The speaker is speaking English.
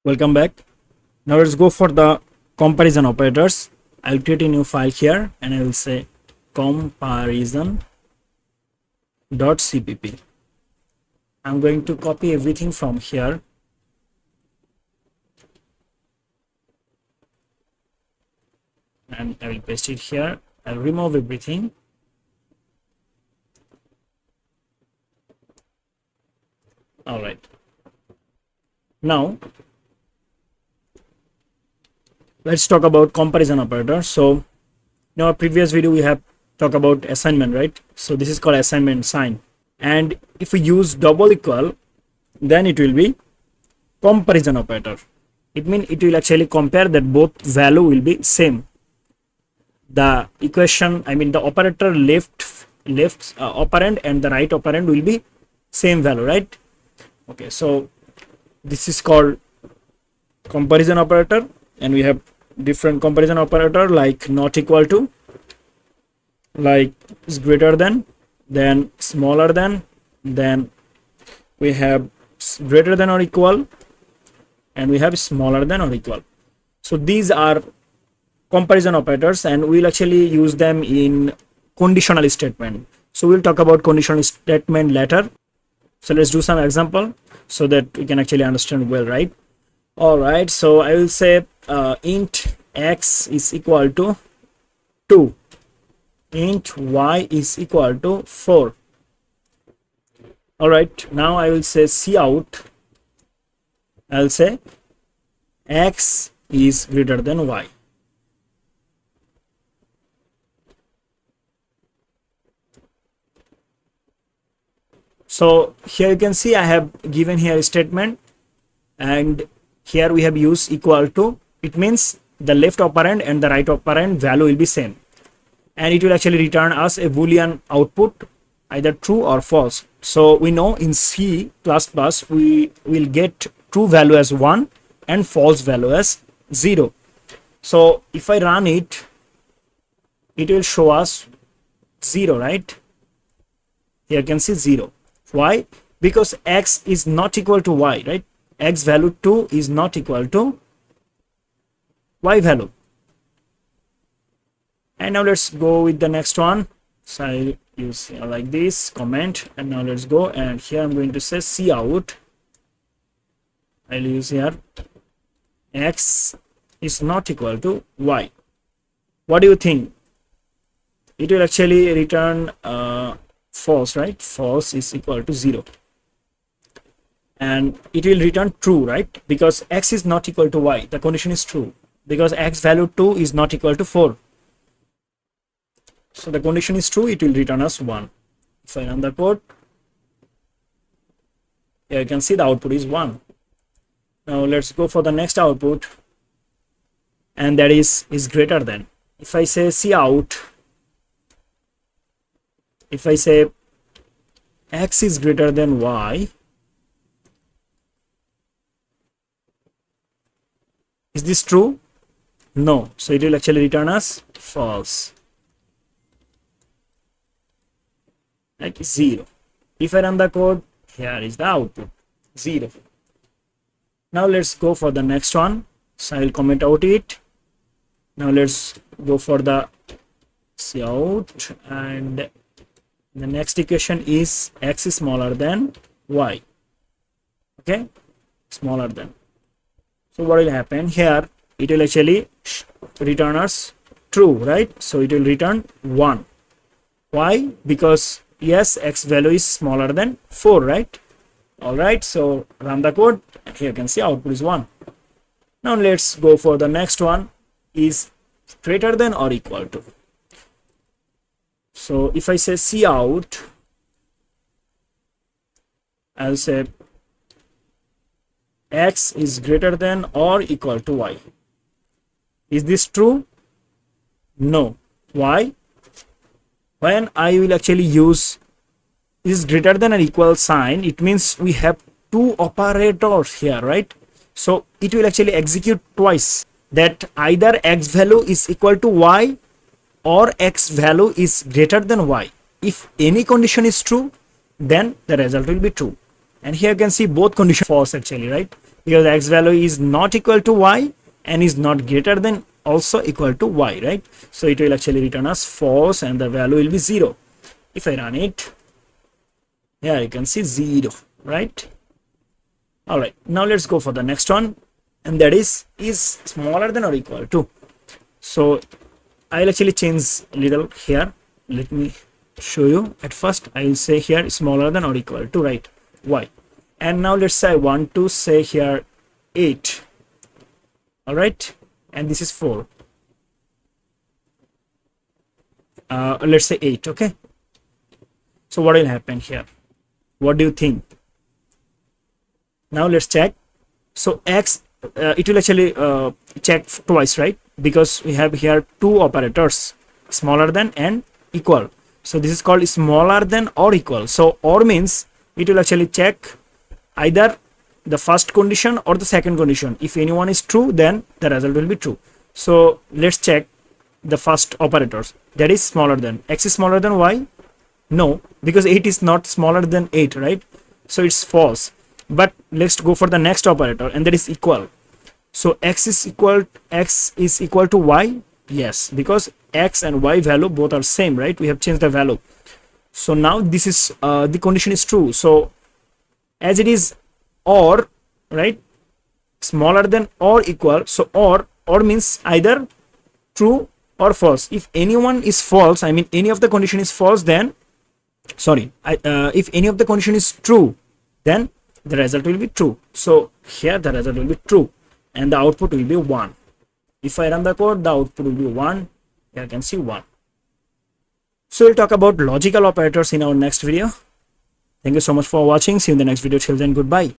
Welcome back. Now let's go for the comparison operators. I'll create a new file here and I will say comparison.cpp. I'm going to copy everything from here and I will paste it here. I'll remove everything. All right. Now let's talk about comparison operator. So in our previous video we have talked about assignment, right? So this is called assignment sign, and if we use double equal, then it will be comparison operator. It means it will actually compare that both value will be same. The equation, I mean the operator left operand and the right operand will be same value, right? Okay, so this is called comparison operator, and we have different comparison operator like not equal to, like is greater than, then smaller than, then we have greater than or equal, and we have smaller than or equal. So these are comparison operators, and we'll actually use them in conditional statement. So we'll talk about conditional statement later. So let's do some example so that we can actually understand well, right? All right, so I will say int x is equal to 2, int y is equal to 4. All right, now I will say cout, I'll say x is greater than y. So here you can see I have given here a statement, and here we have used equal to. It means the left operand and the right operand value will be same, and it will actually return us a boolean output, either true or false. So we know in C++ we will get true value as 1 and false value as 0. So if I run it, it will show us 0, right? Here you can see 0. Why? Because x is not equal to y, right? X value 2 is not equal to y value. And now let's go with the next one. So I'll use like this comment, and now let's go, and here I'm going to say cout. I'll use here x is not equal to y. What do you think? It will actually return false, right? False is equal to 0, and it will return true, right? Because x is not equal to y, the condition is true, because x value 2 is not equal to 4. So the condition is true, it will return us 1. If I run the code, here you can see the output is 1. Now let's go for the next output, and that is greater than. If I say cout, if I say x is greater than y, is this true? No. So it will actually return us false, like 0. If I run the code, here is the output 0. Now let's go for the next one. So I will comment out it. Now let's go for the cout, and the next equation is x is smaller than y. Okay, smaller than. So what will happen here? It will actually return us true, right? So it will return 1. Why? Because yes, x value is smaller than 4, right? All right, so run the code, and here you can see output is 1. Now let's go for the next one, is greater than or equal to. So if I say cout, I'll say x is greater than or equal to y. Is this true? No. Why? When I will actually use is greater than or equal sign, it means we have two operators here, right? So it will actually execute twice, that either x value is equal to y or x value is greater than y. If any condition is true, then the result will be true. And here you can see both conditions false actually, right? because x value is not equal to y and is not greater than also equal to y, right? So it will actually return us false and the value will be 0. If I run it, yeah, you can see 0, right? All right, now let's go for the next one, and that is smaller than or equal to. So I'll actually change a little here. Let me show you. At first I will say here smaller than or equal to, right, y. And now let's say I want to say here 8. All right, and this is 4. Let's say 8. Okay, so what will happen here? What do you think? Now let's check. So x, it will actually check twice, right? Because we have here two operators, smaller than and equal. So this is called smaller than or equal. So or means it will actually check either the first condition or the second condition. If any one is true, then the result will be true. So let's check the first operators, that is smaller than. X is smaller than y? No, because 8 is not smaller than 8, right? So it's false. But let's go for the next operator, and that is equal. So x is equal to y. Yes, because x and y value both are same, right? We have changed the value. So now this is the condition is true. So as it is or, right, smaller than or equal, so or means either true or false. If anyone is false, I mean any of the condition is false, then if any of the condition is true, then the result will be true. So here the result will be true and the output will be 1. If I run the code, the output will be 1. Here you can see 1. So we'll talk about logical operators in our next video. Thank you so much for watching. See you in the next video. Till then, goodbye.